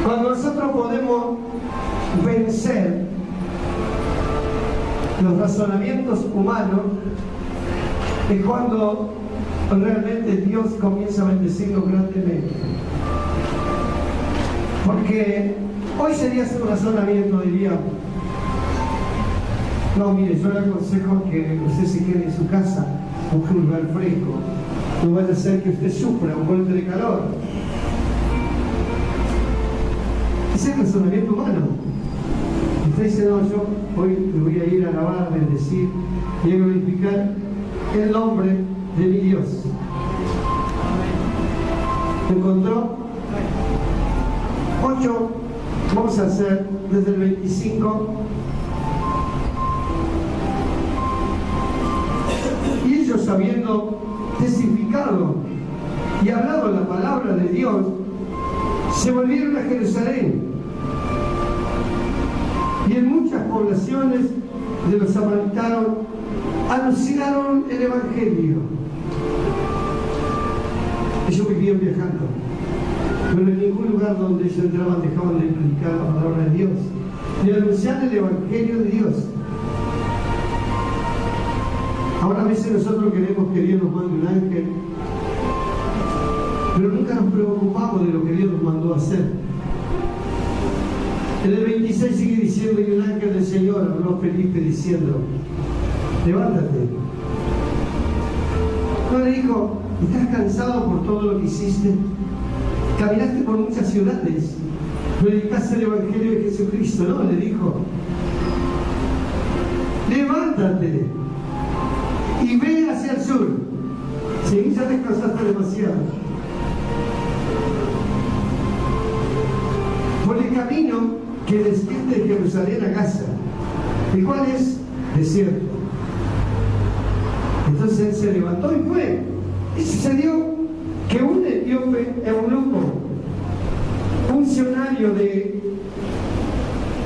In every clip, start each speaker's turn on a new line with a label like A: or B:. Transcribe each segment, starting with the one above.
A: Cuando nosotros podemos vencer los razonamientos humanos, es cuando realmente Dios comienza a bendecirnos grandemente. Porque hoy sería hacer un razonamiento, diríamos: no, mire, yo le aconsejo que usted se quede en su casa, busque un lugar fresco, no vaya a ser que usted sufra un golpe de calor. Ese es el razonamiento humano. Usted dice: no, yo hoy me voy a ir a alabar, bendecir y a glorificar el nombre de mi Dios. ¿Encontró? 8, vamos a hacer desde el 25. Y ellos, habiendo testificado y hablado la palabra de Dios, se volvieron a Jerusalén. Y en muchas poblaciones de los samaritanos anunciaron el Evangelio. Ellos vivían viajando, pero en ningún lugar donde ellos entraban dejaban de predicar la palabra de Dios, de anunciar el Evangelio de Dios. Ahora a veces nosotros queremos que Dios nos mande un ángel, pero nunca nos preocupamos de lo que Dios nos mandó a hacer. En el 26 sigue diciendo: y un ángel del Señor habló a Felipe diciendo: levántate. No le dijo: ¿estás cansado por todo lo que hiciste? Caminaste por muchas ciudades, predicaste el Evangelio de Jesucristo. No, le dijo: levántate y ve hacia el sur. Sí, ya descansaste demasiado. Por el camino que desciende de Jerusalén a Gaza, el cual es desierto. Entonces él se levantó y fue. Y sucedió que un etíope eunuco, funcionario de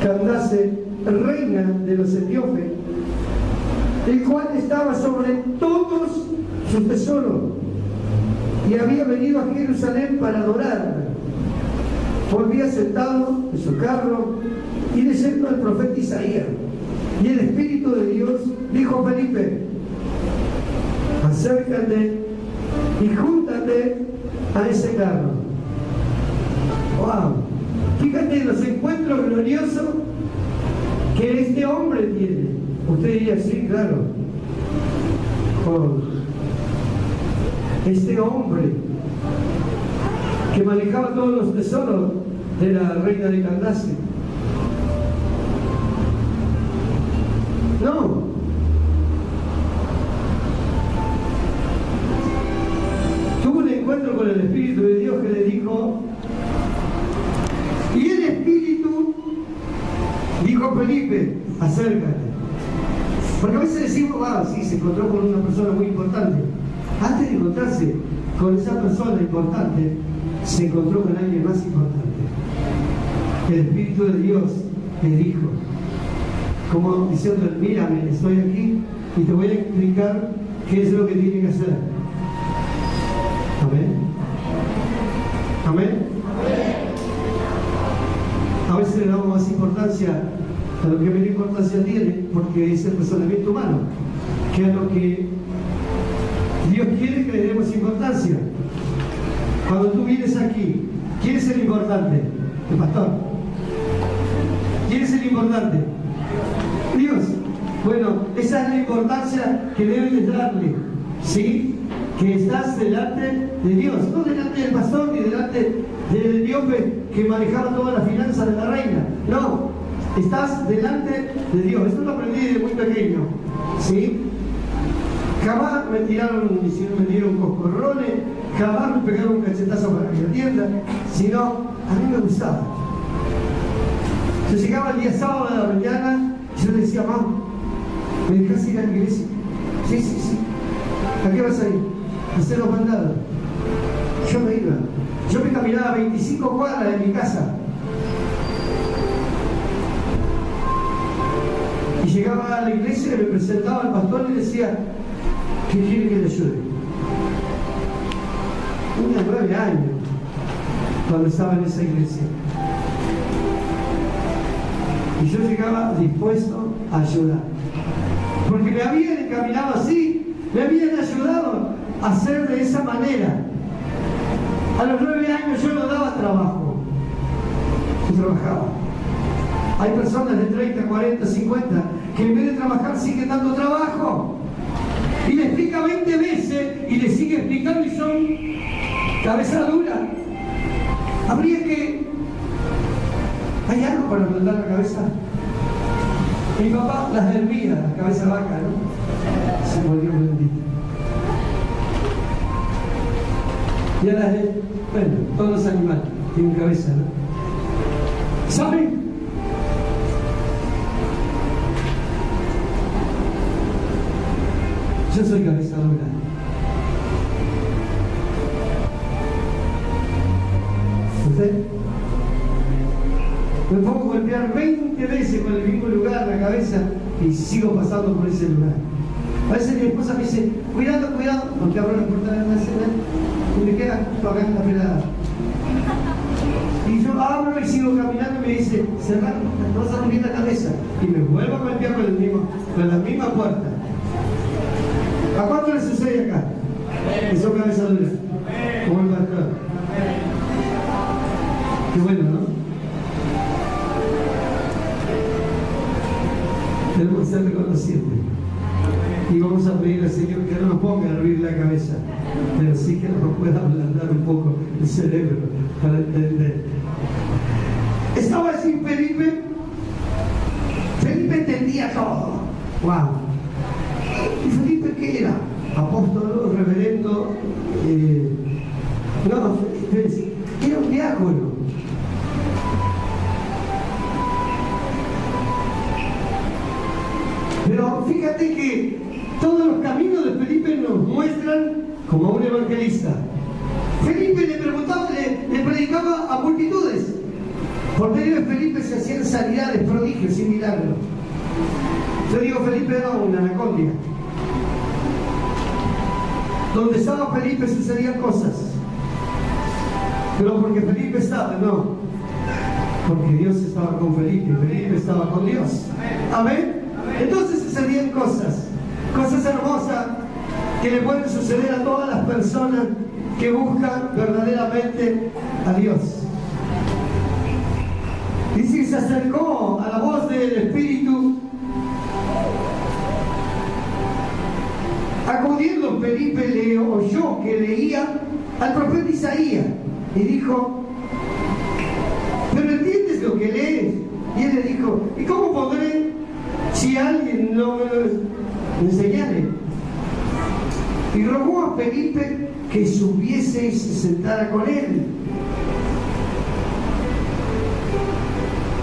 A: Candace, reina de los etíopes, el cual estaba sobre todos sus tesoros y había venido a Jerusalén para adorar, volvía sentado en su carro y leyendo al profeta Isaías. Y el Espíritu de Dios dijo a Felipe: acércate y júntate a ese carro. ¡Wow! Fíjate los encuentros gloriosos que este hombre tiene. Usted diría: sí, claro. Oh, este hombre que manejaba todos los tesoros de la reina de Candace. No. Tuvo un encuentro con el Espíritu de Dios que le dijo, y el Espíritu dijo a Felipe: acércate. Porque a veces decimos: sí, se encontró con una persona muy importante. Antes de encontrarse con esa persona importante, se encontró con alguien más importante. El Espíritu de Dios le dijo, como diciendo: mírame, estoy aquí y te voy a explicar qué es lo que tiene que hacer. Amén. Amén. A veces le damos más importancia a lo que menos importancia tiene, porque es el razonamiento humano, que a lo que Dios quiere que le demos importancia. Cuando tú vienes aquí, ¿quién es el importante? El pastor. ¿Quién es el importante? Dios. Bueno, esa es la importancia que debes de darle, ¿sí? Que estás delante de Dios, no delante del pastor ni delante del etíope que manejaba todas las finanzas de la reina. No, estás delante de Dios. Esto lo aprendí desde muy pequeño, ¿sí? Jamás me tiraron, me dieron coscorrones, jamás me pegaron un cachetazo para que me atiendan, sino a mí me gustaba. Yo llegaba el día sábado de la mañana y yo le decía: mamá, ¿me dejas ir a la iglesia? Sí, sí, sí. ¿A qué vas a ir? A hacer los mandados. Yo me iba. Yo me caminaba 25 cuadras de mi casa. Y llegaba a la iglesia y me presentaba al pastor y le decía: ¿qué quiere que le ayude? Tenía 9 años cuando estaba en esa iglesia. Y yo llegaba dispuesto a ayudar. Porque me habían encaminado así, me habían ayudado a hacer de esa manera. A los 9 años yo no daba trabajo, yo trabajaba. Hay personas de 30, 40, 50 que en vez de trabajar siguen dando trabajo. Y le explica 20 veces y le sigue explicando y son cabeza dura. Habría que... ¿Hay algo para ablandar la cabeza? Mi papá las hervía, la cabeza vaca, ¿no? Se volvió bendito. Y a las de... Bueno, todos los animales tienen cabeza, ¿no? ¿Saben? Yo soy cabeza dura. ¿Usted? Me pongo a golpear 20 veces con el mismo lugar la cabeza y sigo pasando por ese lugar. A veces mi esposa me dice, cuidado, cuidado, porque abro la puerta de la cena y me queda justo acá en la pelada. Y yo abro y sigo caminando y me dice, cerrar, no vas a romper la cabeza. Y me vuelvo a golpear con la misma puerta. ¿A cuánto le sucede acá? Que son cabeza dura, como el pastor. Qué bueno, ¿no? Tenemos que ser reconocidos. Y vamos a pedir al Señor que no nos ponga a hervir la cabeza, pero sí que nos pueda ablandar un poco el cerebro para entender. Estaba así Felipe. Felipe entendía todo. ¡Wow! ¿Y Felipe qué era? Apóstol, reverendo. No, era un diácono. Pero fíjate que todos los caminos de Felipe nos muestran como un evangelista. Felipe le preguntaba, le predicaba a multitudes. Por medio de Felipe se hacían sanidades, prodigios y milagros. Yo digo, Felipe era una anaconda. Donde estaba Felipe sucedían cosas. Pero porque Felipe estaba, no. Porque Dios estaba con Felipe, Felipe estaba con Dios. Amén. Entonces sucedían cosas hermosas que le pueden suceder a todas las personas que buscan verdaderamente a Dios. Dice que se acercó a la voz del Espíritu. Acudiendo Felipe le oyó que leía al profeta Isaías y dijo, ¿pero entiendes lo que lees? Y él le dijo, ¿y cómo podré si alguien no me lo enseñare? Y rogó a Felipe que subiese y se sentara con él.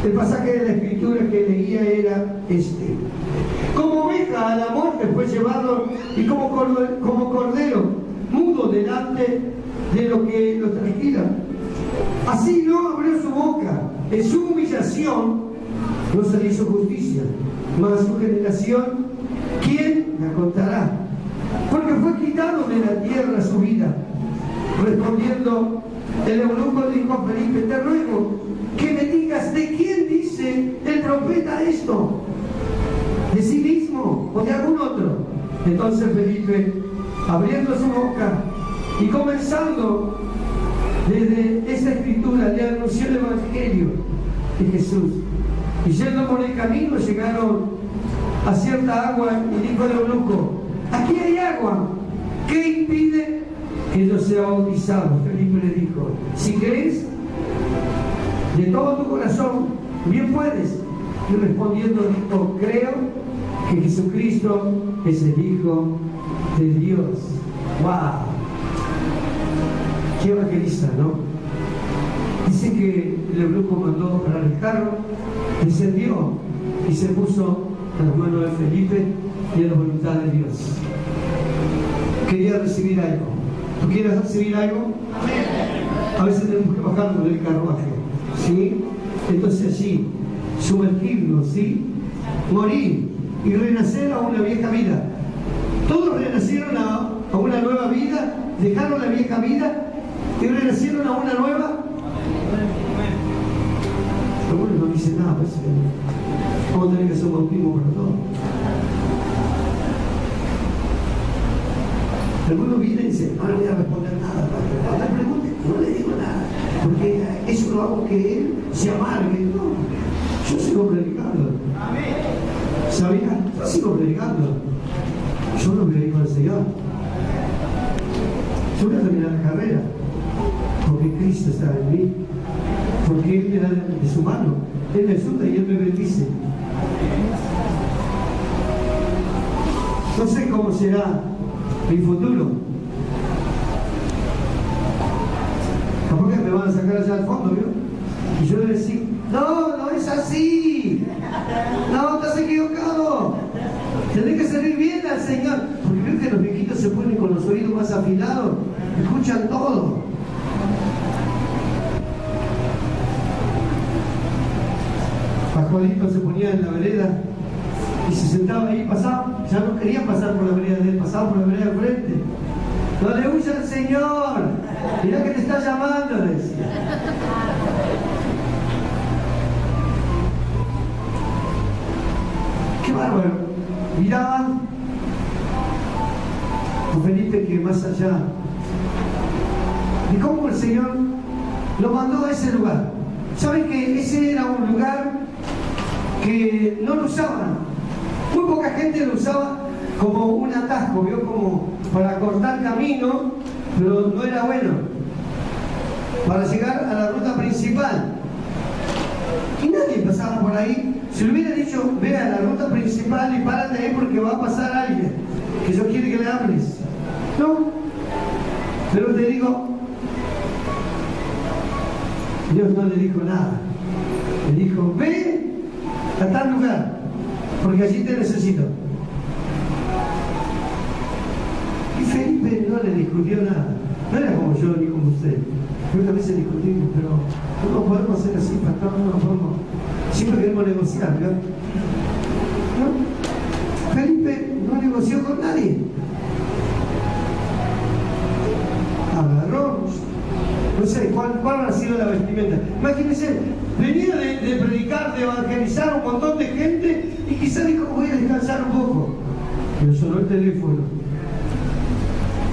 A: El pasaje de la Escritura que leía era este: como oveja a la muerte fue llevado, y como cordero mudo delante de lo que lo trasquila. Así no abrió su boca. En su humillación no se le hizo justicia. Mas su generación, ¿quién la contará? Porque fue quitado de la tierra su vida. Respondiendo, el eunuco dijo a Felipe, te ruego que me digas de quién dice el profeta esto, de sí mismo o de algún otro. Entonces Felipe, abriendo su boca y comenzando desde esta escritura, le anunció el evangelio de Jesús. Y yendo por el camino llegaron a cierta agua y dijo el eunuco, aquí hay agua, ¿qué impide que yo sea bautizado? Felipe le dijo, si crees de todo tu corazón, bien puedes. Y respondiendo dijo, creo que Jesucristo es el Hijo de Dios. ¡Wow! Qué evangelista, ¿no? Dice que el eunuco mandó parar el carro, descendió y se puso a las manos de Felipe y a la voluntad de Dios. Quería recibir algo. ¿Tú quieres recibir algo? A veces tenemos que bajarnos del carruaje, ¿sí? Entonces allí, sumergirnos, ¿sí? Morir y renacer a una vieja vida. Todos renacieron a una nueva vida, dejaron la vieja vida y renacieron a una nueva. Algunos no dicen nada, pues vamos a tener que hacer un bautismo para todo. Algunos vienen y dicen, no le voy a responder nada, no le pregunte, no le digo nada, porque eso lo hago que él se amargue. No, yo sigo predicando. ¿Sabía? Yo sigo predicando. Yo no predico al Señor. Yo voy a terminar la carrera, porque Cristo está en mí, porque Él me da de su mano, Él me ayuda y Él me bendice. No sé cómo será mi futuro. Capaz que me van a sacar allá al fondo, ¿vio? Y yo le voy a decir, no, no es así. No, estás equivocado. Tenés que servir bien al Señor. Porque ven que los viejitos se ponen con los oídos más afilados, escuchan todo. Pascualito se ponía en la vereda y se sentaba ahí, pasaba, ya no querían pasar por la vereda de él, pasaban por la vereda de frente. No le huya al Señor, mirá que te está llamando, decía. Qué bárbaro. Miraban con Felipe que más allá de cómo el Señor lo mandó a ese lugar. ¿Saben que ese era un lugar que no lo usaban? Muy poca gente lo usaba como un atasco, ¿vio? Como para cortar camino, pero no era bueno para llegar a la ruta principal. Y nadie pasaba por ahí. Si le hubiera dicho, ve a la ruta principal y párate ahí porque va a pasar alguien que yo quiero que le hables. No. Pero te digo, Dios no le dijo nada. Le dijo, ve a tal lugar, porque allí te necesito. Y Felipe no le discutió nada. No era como yo ni como usted. Creo que a veces discutimos, pero no podemos hacer así, pastor, no podemos. Siempre queremos negociar, ¿verdad? ¿No? Felipe no negoció con nadie. Agarró, no sé, ¿cuál habrá sido la vestimenta? Imagínense, venía de predicar, de evangelizar a un montón de gente y quizá dijo, voy a descansar un poco. Pero sonó el teléfono.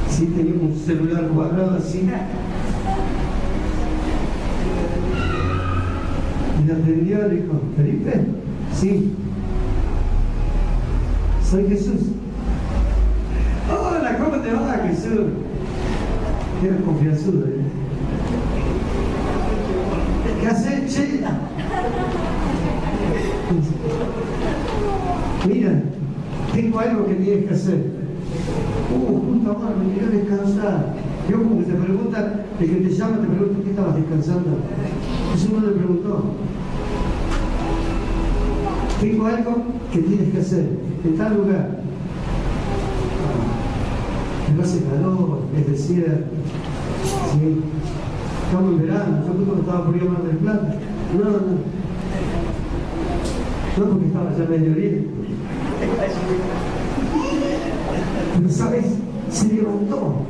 A: Sí, tenía un celular cuadrado así. Y le atendió, le dijo, ¿Felipe? Sí. Soy Jesús. Hola, ¿cómo te va, Jesús? Era confianzudo, ¿eh? ¿Qué haces, che? Mira, tengo algo que tienes que hacer. Puta madre, me quiero descansar. Yo como que te preguntan, el que te llama te pregunta, ¿qué estabas descansando? Eso no le preguntó. Tengo algo que tienes que hacer en tal lugar. No hace calor, es desierto. ¿Sí? Estamos en verano, yo justo estaba por ir a Mar del Plata. No porque estaba ya medio oriente. Pero sabes, se levantó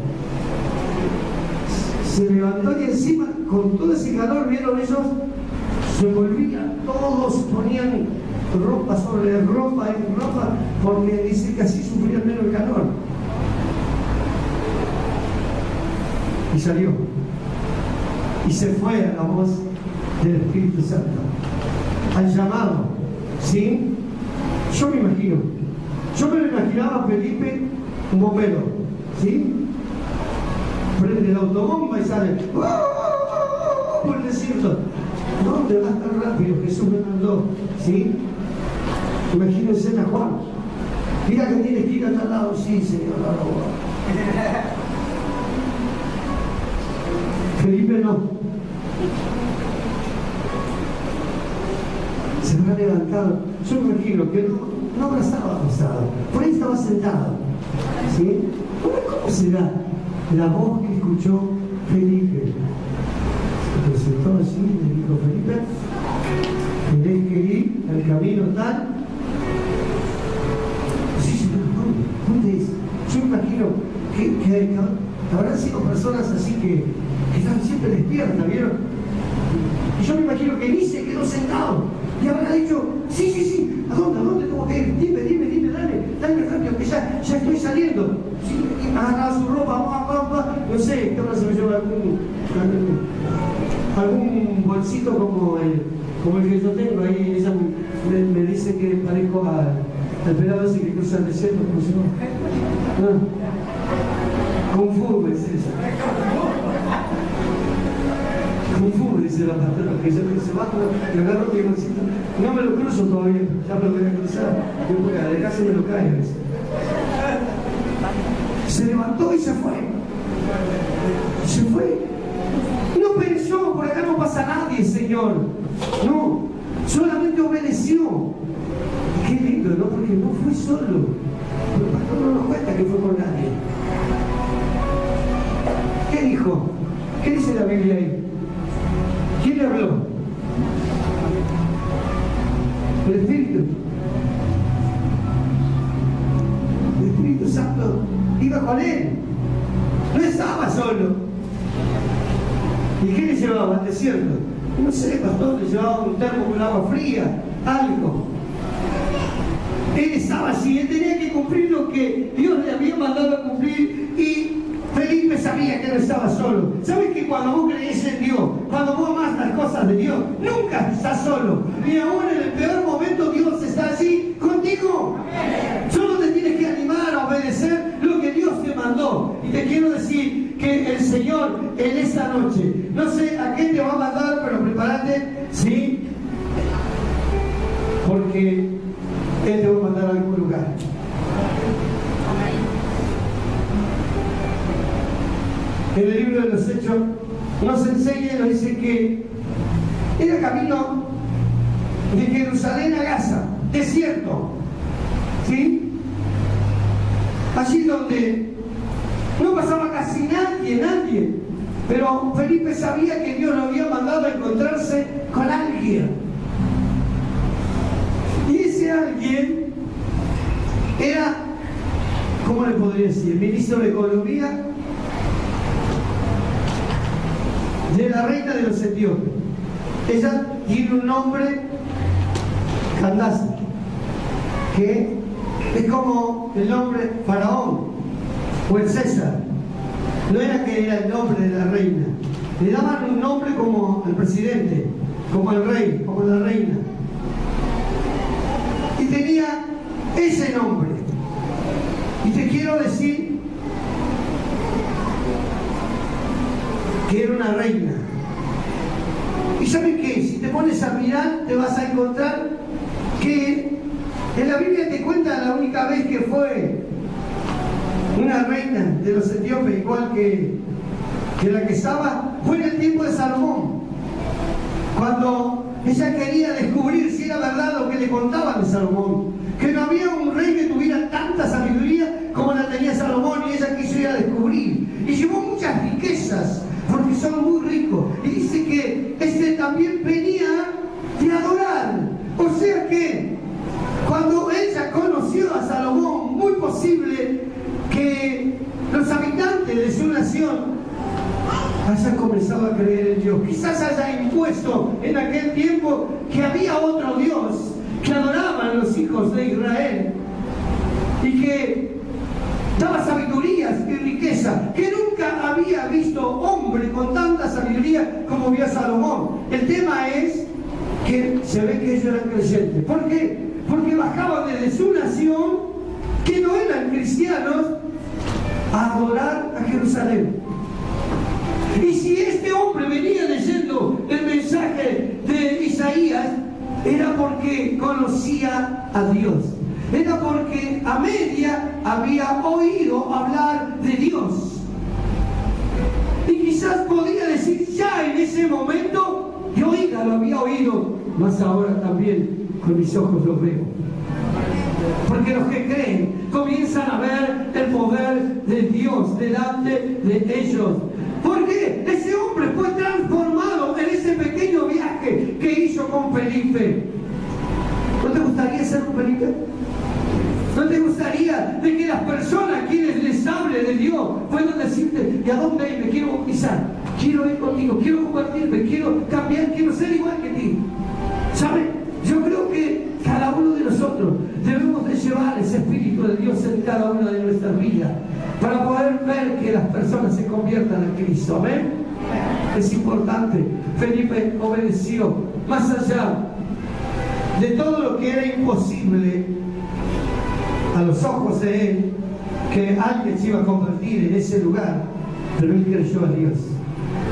A: y encima con todo ese calor vieron ellos, se volvían todos, ponían ropa sobre ropa y ropa, porque dice que así sufrían menos el calor. Y salió y se fue a la voz del Espíritu Santo, al llamado, ¿sí? Yo me lo imaginaba a Felipe, un bombero, ¿sí? Prende el autobomba y sale por el desierto. ¿Dónde va tan rápido? Jesús me mandó, ¿sí? Imagínense a Juan. Mira que tienes que ir a tal lado, sí, Señor, ahora voy. Felipe no. Se habrá levantado. Yo me imagino que no habrá estado acostado. Por ahí estaba sentado, ¿sí? ¿Cómo será la voz que escuchó Felipe? Se presentó así y le dijo, Felipe, tenés que ir al camino tal. Sí, señor, ¿dónde es? Yo me imagino que habrán sido personas así que están siempre despiertas, ¿vieron? Y yo me imagino que ni se quedó sentado y habrá dicho, sí, ¿a dónde tengo que ir? Dime, dale rápido, que ya estoy saliendo. Sí, agarraba su ropa, no sé, ¿qué ahora se me lleva algún bolsito como el que yo tengo? Ahí ella me dice que parezco al pelado ese que cruza el desierto, ¿cómo se llama? Kung Fu, me dice ella. Kung Fu, dice la pastora, que se va y agarro mi bolsito. No me lo cruzo todavía, ya me lo voy a cruzar. Yo porque de casa me lo caigo. Se levantó y se fue. No pensó, por acá no pasa nadie, Señor. No, solamente obedeció. Qué lindo, ¿no? Porque no fue solo. Pero el pastor no nos cuenta que fue con nadie. ¿Qué dijo? ¿Qué dice la Biblia ahí? ¿Quién le habló? El Espíritu. El Espíritu Santo iba con él. No estaba solo. ¿Y qué le llevaba al desierto? No sé, pastor, le llevaba un termo con agua fría, algo. Él estaba así, él tenía que cumplir lo que Dios le había mandado a cumplir, y Felipe sabía que no estaba solo. ¿Sabes que cuando vos crees en Dios, cuando vos amas las cosas de Dios, nunca estás solo? Ni aún en el peor momento Dios está así contigo. Solo te tienes que animar a obedecer lo que Dios te mandó. Y te quiero decir que el Señor en esta noche, no sé a qué te va a mandar, pero prepárate, ¿sí? Porque Él te va a mandar a algún lugar. En el libro de los Hechos nos enseña y nos dice que era camino de Jerusalén a Gaza, desierto, ¿sí? Allí donde no pasaba casi nadie, pero Felipe sabía que Dios lo había mandado a encontrarse con alguien. Y ese alguien era, ¿cómo le podría decir? Ministro de Economía de la reina de los etíopes. Ella tiene un nombre, Candace, que es como el nombre Faraón o el César. No era que era el nombre de la reina, le daban un nombre como el presidente, como el rey, como la reina, y tenía ese nombre. Y te quiero decir que era una reina. ¿Y sabes qué? Si te pones a mirar, te vas a encontrar que en la Biblia te cuenta la única vez que fue una reina de los etíopes, igual que la que estaba, fue en el tiempo de Salomón, cuando ella quería descubrir si era verdad lo que le contaban de Salomón, que no había un rey que tuviera tanta sabiduría como la tenía Salomón, y ella quiso ir a descubrir, y llevó muchas riquezas, porque son muy ricos, y dice que también venía de adorar. O sea que cuando ella conoció a Salomón, muy posible que los habitantes de su nación hayan comenzado a creer en Dios. Quizás haya impuesto en aquel tiempo que había otro Dios que adoraban los hijos de Israel y que daba sabidurías y riqueza, que nunca había visto hombre con tanta sabiduría como vio Salomón. El tema es que se ve que ellos eran creyentes. ¿Por qué? Porque bajaban desde su nación, que no eran cristianos, a adorar a Jerusalén. Y si este hombre venía leyendo el mensaje de Isaías, era porque conocía a Dios. Era porque a media había oído hablar de Dios. Y quizás podía decir ya en ese momento, yo lo había oído, mas ahora también con mis ojos lo veo. Porque los que creen comienzan a ver el poder de Dios delante de ellos. Porque ese hombre fue transformado en ese pequeño viaje que hizo con Felipe. ¿No te gustaría ser un Felipe? ¿No te gustaría de que las personas a quienes les hable de Dios puedan decirte, ¿y a dónde me quiero bautizar? quiero ir contigo, quiero compartirme, quiero cambiar, quiero ser igual que ti. ¿Sabe? Yo creo que cada uno de nosotros debemos de llevar ese Espíritu de Dios en cada una de nuestras vidas para poder ver que las personas se conviertan en Cristo. ¿Amén? Es importante. Felipe obedeció más allá de todo lo que era imposible a los ojos de él, que alguien se iba a convertir en ese lugar, pero él creyó a Dios.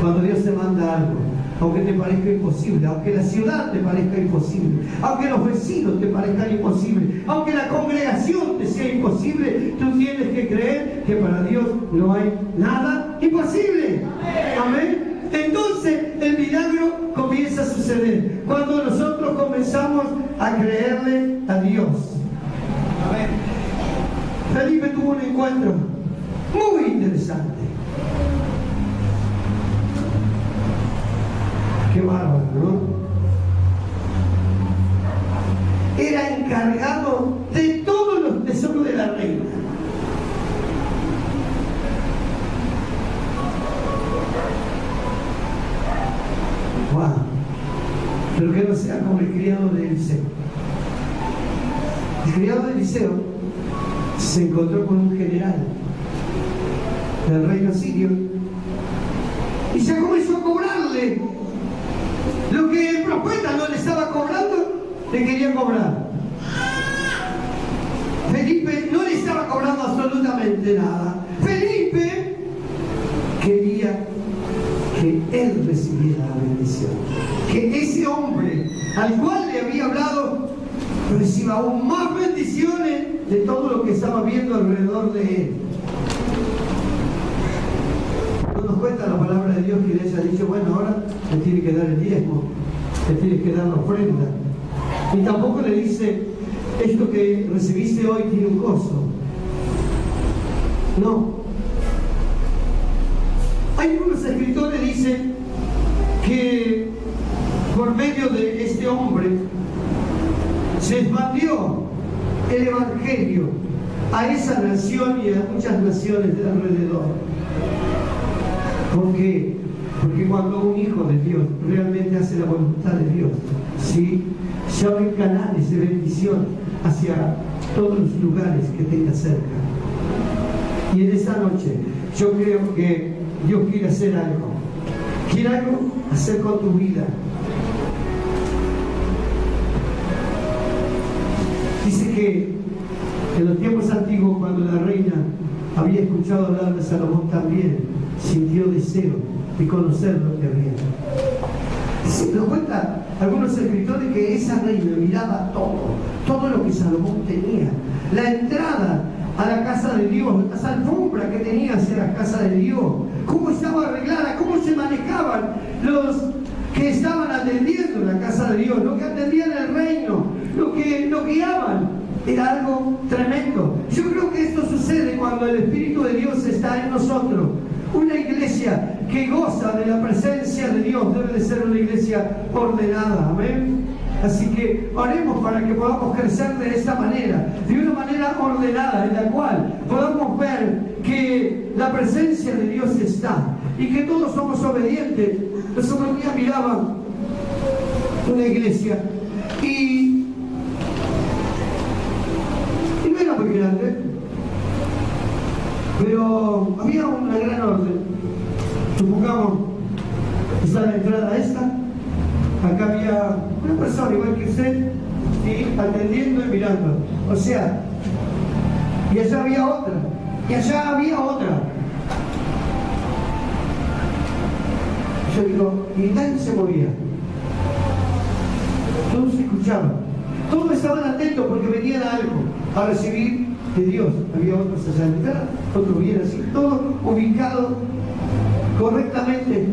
A: Cuando Dios te manda algo, aunque te parezca imposible, aunque la ciudad te parezca imposible, aunque los vecinos te parezcan imposibles, aunque la congregación te sea imposible, tú tienes que creer que para Dios no hay nada imposible. Amén. Entonces el milagro comienza a suceder cuando nosotros comenzamos a creerle a Dios. Amén. Felipe tuvo un encuentro muy interesante. Qué bárbaro, ¿no? Era encargado de todos los tesoros de la reina. Wow. Pero que no sea como el criado de Eliseo. El criado de Eliseo se encontró con un general del reino sirio y ya comenzó a cobrarle lo que el profeta no le estaba cobrando, le quería cobrar. Felipe no le estaba cobrando absolutamente nada. Felipe quería que él recibiera la bendición, que ese hombre al cual le había hablado reciba aún más bendiciones de todo lo que estaba viendo alrededor de él. No nos cuenta la palabra de Dios que le haya dicho, bueno, ahora le tiene que dar el diezmo, le tiene que dar la ofrenda. Y tampoco le dice, esto que recibiste hoy tiene un costo. No. Hay algunos escritores que dicen que por medio de este hombre se expandió el evangelio a esa nación y a muchas naciones de alrededor. ¿Por qué? Porque cuando un hijo de Dios realmente hace la voluntad de Dios, ¿sí?, se abren canales de bendición hacia todos los lugares que tenga cerca. Y en esta noche yo creo que Dios quiere hacer algo. Quiere algo hacer con tu vida. Dice que en los tiempos antiguos, cuando la reina había escuchado hablar de Salomón, también sintió deseo de conocer lo que había. Se nos cuenta algunos escritores que esa reina miraba todo lo que Salomón tenía. La entrada a la casa de Dios, las alfombras que tenía hacia la casa de Dios, cómo estaba arreglada, cómo se manejaban los que estaban atendiendo la casa de Dios, los que atendían el reino, los que lo guiaban. Era algo tremendo. Yo creo que esto sucede cuando el Espíritu de Dios está en nosotros. Una iglesia que goza de la presencia de Dios debe de ser una iglesia ordenada. Amén. Así que oremos para que podamos crecer de esta manera, de una manera ordenada, en la cual podamos ver que la presencia de Dios está y que todos somos obedientes. Los otros días miraba una iglesia y no era muy grande, pero había una gran orden. Supongamos, está la entrada esta, acá había una persona igual que usted, ¿sí?, atendiendo y mirando. O sea, y allá había otra, y allá había otra. Yo digo, y nadie se movía. Todos escuchaban, todos estaban atentos porque venían a algo, a recibir de Dios. Había otros allá en la, otros bien así, todos ubicados correctamente.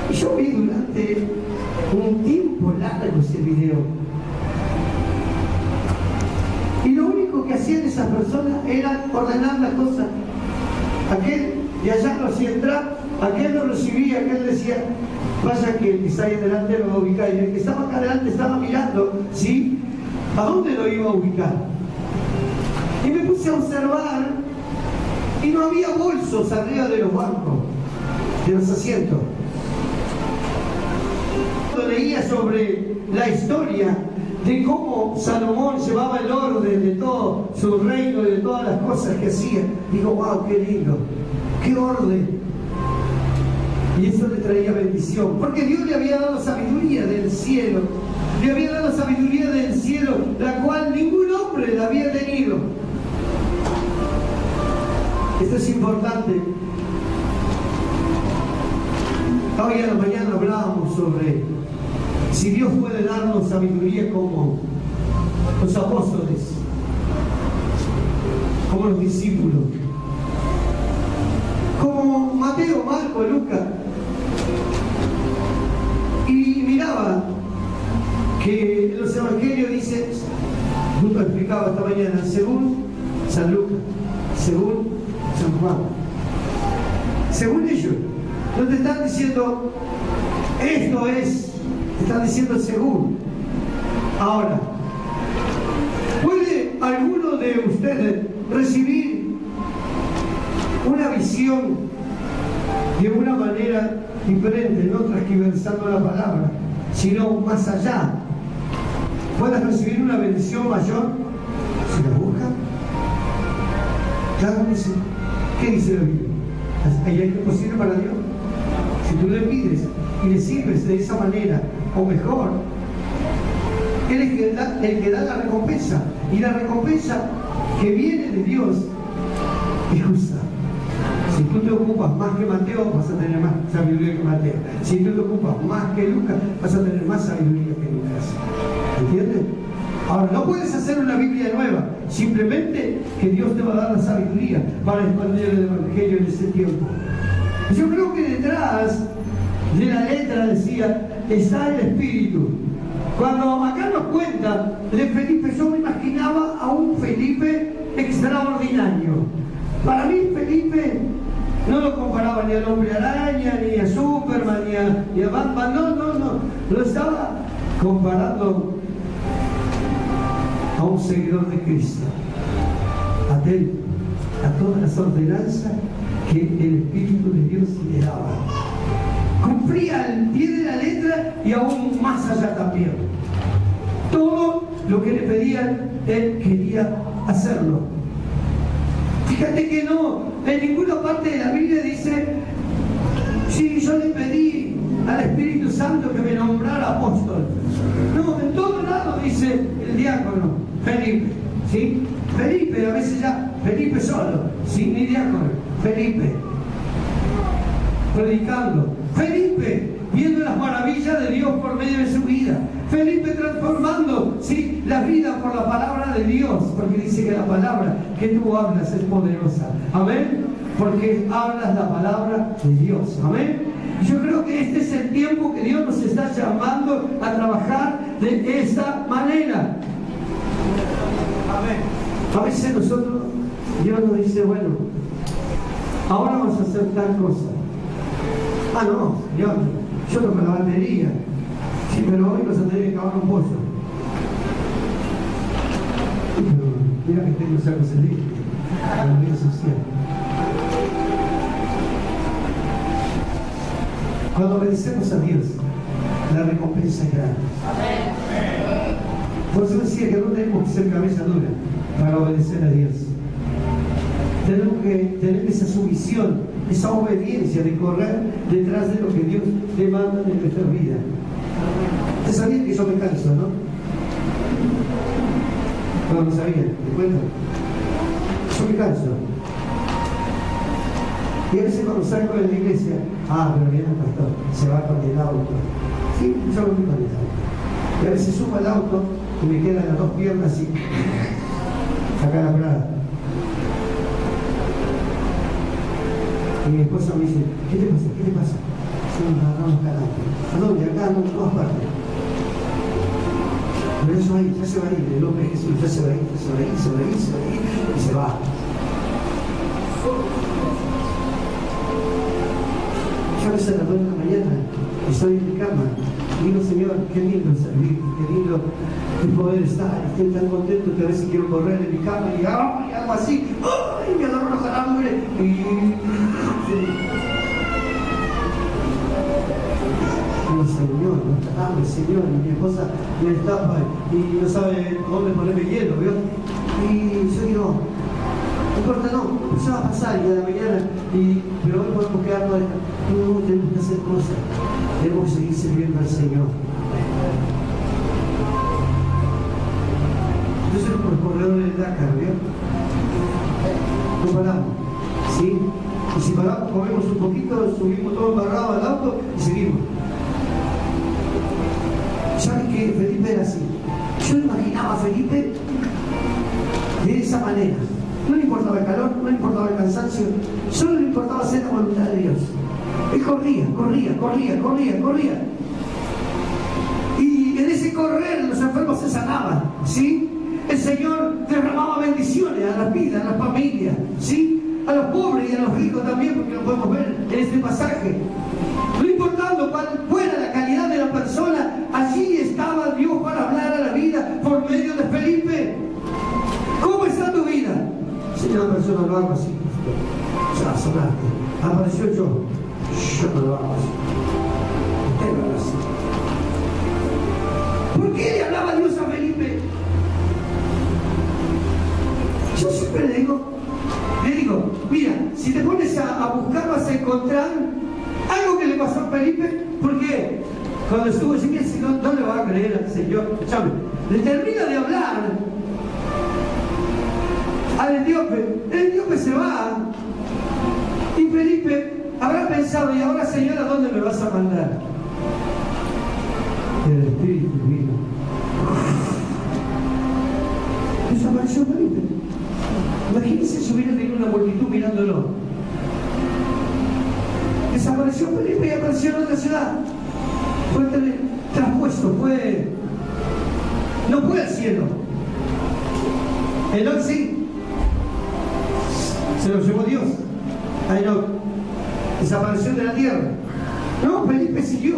A: Y yo vi durante un tiempo largo ese video. Y lo único que hacían esas personas era ordenar las cosas. Aquel de allá lo hacía entrar, aquel lo recibía, aquel decía, vaya que el que está ahí adelante lo va a ubicar. Y el que estaba acá adelante estaba mirando, ¿sí?, ¿a dónde lo iba a ubicar? Y me puse a observar Y no había bolsos arriba de los bancos, de los asientos. Cuando leía sobre la historia de cómo Salomón llevaba el oro de todo su reino y de todas las cosas que hacía, digo, wow, qué lindo, qué orden. Y eso le traía bendición, porque Dios le había dado sabiduría del cielo, le había dado sabiduría del cielo, la cual ningún hombre la había tenido. Esto es importante. Hoy a la mañana hablábamos sobre si Dios puede darnos sabiduría como los apóstoles, como los discípulos, como Mateo, Marco, Lucas. Y miraba que en los evangelios dice, justo explicaba esta mañana, según San Lucas, según San Juan, según ellos, no te están diciendo esto es, te están diciendo según. Ahora, ¿puede alguno de ustedes recibir una visión de una manera diferente, no transgiversando la palabra, sino más allá? ¿Puedes recibir una bendición mayor si la buscas? Claro que sí. ¿Qué dice la Biblia? ¿Hay algo posible para Dios? Si tú le pides y le sirves de esa manera, o mejor, Él es el que da la recompensa. Y la recompensa que viene de Dios es justa. Si tú te ocupas más que Mateo, vas a tener más sabiduría que Mateo. Si tú te ocupas más que Lucas, vas a tener más sabiduría que Lucas. ¿Entiendes? Ahora, no puedes hacer una Biblia nueva, simplemente que Dios te va a dar la sabiduría para expandir el Evangelio en ese tiempo. Yo creo que detrás de la letra decía, está el Espíritu. Cuando acá nos cuenta de Felipe, yo me imaginaba a un Felipe extraordinario. Para mí Felipe no lo comparaba ni al Hombre Araña, ni a Superman, ni a Batman, no. Lo estaba comparando a un seguidor de Cristo, atento a todas las ordenanzas que el Espíritu de Dios le daba. Cumplía al pie de la letra y aún más allá también. Todo lo que le pedían, él quería hacerlo. Fíjate que no, en ninguna parte de la Biblia dice, sí, yo le pedí al Espíritu Santo que me nombrara apóstol. No, en todo lado dice el diácono, Felipe, ¿sí? Felipe, a veces ya, Felipe solo, sin ni diácono, Felipe, predicando, Felipe, viendo las maravillas de Dios por medio de su vida, Felipe transformando, ¿sí?, la vida por la palabra de Dios, porque dice que la palabra que tú hablas es poderosa, amén, porque hablas la palabra de Dios, amén. Y yo creo que este es el tiempo que Dios nos está llamando a trabajar de esta manera. Amén. A veces nosotros, Dios nos dice, bueno, ahora vamos a hacer tal cosa. Ah, no, Señor, yo toco la batería. Sí, pero hoy vas a tener que cavar un pozo. Pero mira que tengo que algo libre, la vida social. Cuando obedecemos a Dios, la recompensa es grande. Por eso decía que no tenemos que ser cabeza dura para obedecer a Dios. Tenemos que tener esa sumisión, esa obediencia de correr detrás de lo que Dios demanda de nuestra vida. Usted sabía que yo me canso, ¿no? No sabía, ¿te cuento? Yo me canso. Y a veces cuando salgo de la iglesia, pero viene el pastor, se va con el auto. Sí, yo voy con el auto. Y a veces subo al auto y me quedan las dos piernas así, acá la parada. Y mi esposa me dice, ¿qué te pasa? ¿Qué te pasa? Sí, nos agarramos carajo. ¿A dónde? Acá, no, en todas partes. Pero eso ahí, ya se va a ir, el nombre de Jesús ya se va a ir, y se va. Yo a veces a las 2 de la mañana estoy en mi cama Digo, Señor, qué lindo servir, qué lindo poder estar. Estoy tan contento que a veces quiero correr en mi cama y hago así, ¡ay! Me agarro los calambres y... Digo, Señor, los calambres, Señor, y mi esposa me destapa y no sabe dónde ponerme hielo, ¿vio? Y yo digo, no importa, no, eso va a pasar y a la mañana, pero hoy podemos quedarnos, no tenemos que hacer cosas, tenemos que seguir sirviendo al Señor. Entonces los corredores de Dakar, ¿vio? No paramos, ¿sí? Y si paramos, comemos un poquito, subimos todo embarrado al auto y seguimos. ¿Saben qué? Felipe era así. Yo imaginaba a Felipe de esa manera. No le importaba el calor, no le importaba el cansancio, solo le importaba hacer la voluntad de Dios. Él corría. Y en ese correr los enfermos se sanaban, ¿sí? El Señor derramaba bendiciones a las vidas, a las familias, ¿sí? A los pobres y a los ricos también, porque lo podemos ver en este pasaje. No importando cuál fuera la calidad de la persona, allí estaba Dios para hablar a la vida por medio de Felipe. ¿Cómo está tu vida? Si una persona lo hago así, ya sonaste. Apareció yo no lo hago así. Usted lo haga así. ¿Por qué le hablaba Dios a Felipe? Yo siempre le digo, mira, si te pones a buscar vas a encontrar algo que le pasó a Felipe, porque cuando estuvo allí, no le va a creer al Señor. Escúchame, le termina de hablar al etíope, el etíope se va y Felipe habrá pensado, y ahora Señor, ¿a dónde me vas a mandar? El Espíritu vino. Desapareció Felipe. Imagínense si hubiera tenido una multitud mirándolo. Desapareció Felipe y apareció en otra ciudad. Fue traspuesto, no fue al cielo. Enoc sí, se lo llevó Dios a Enoc. Desapareció de la tierra. No, Felipe siguió.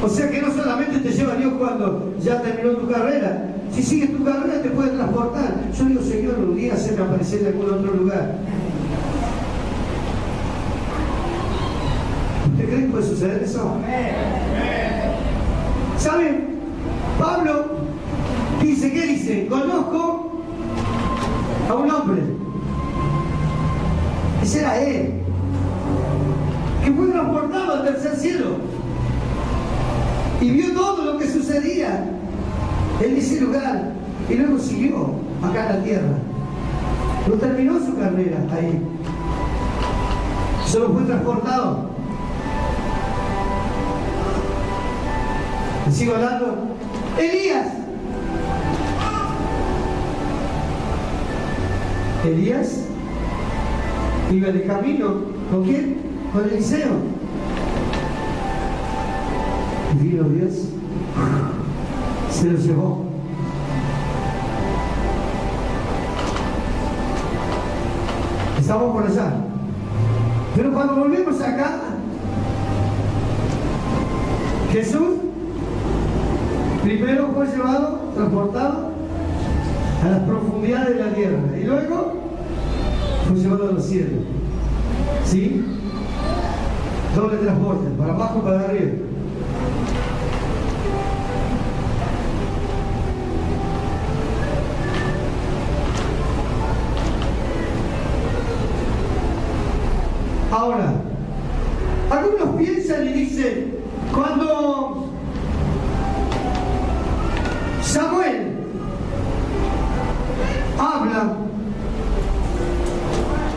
A: O sea que no solamente te lleva Dios cuando ya terminó tu carrera. Si sigues tu carrera te puede transportar. Yo digo, Señor, un día se me aparecer en algún otro lugar. ¿Usted cree que puede suceder eso? ¿Saben? Pablo dice, ¿qué dice? Conozco a un hombre. Ese era él, que fue transportado al tercer cielo y vio todo lo que sucedía en ese lugar y luego siguió acá en la tierra. No terminó su carrera ahí, solo fue transportado. Y sigo hablando. Elías iba de camino. ¿Con quién? Con Eliseo. Y vino Dios, se lo llevó. Estamos por allá. Pero cuando volvemos acá, Jesús primero fue llevado, transportado a las profundidades de la tierra y luego fue llevado a los cielos. ¿Sí? Doble transporte, para abajo y para arriba. Ahora, algunos piensan y dicen, cuando Samuel habla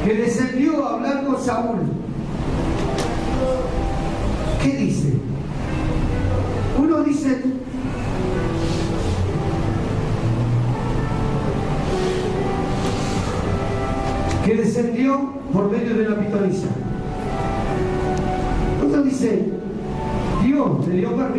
A: que descendió a hablar con Saúl, ¿qué dice? Uno dice, que descendió por medio de la pitonisa. Otro dice, Dios le dio permiso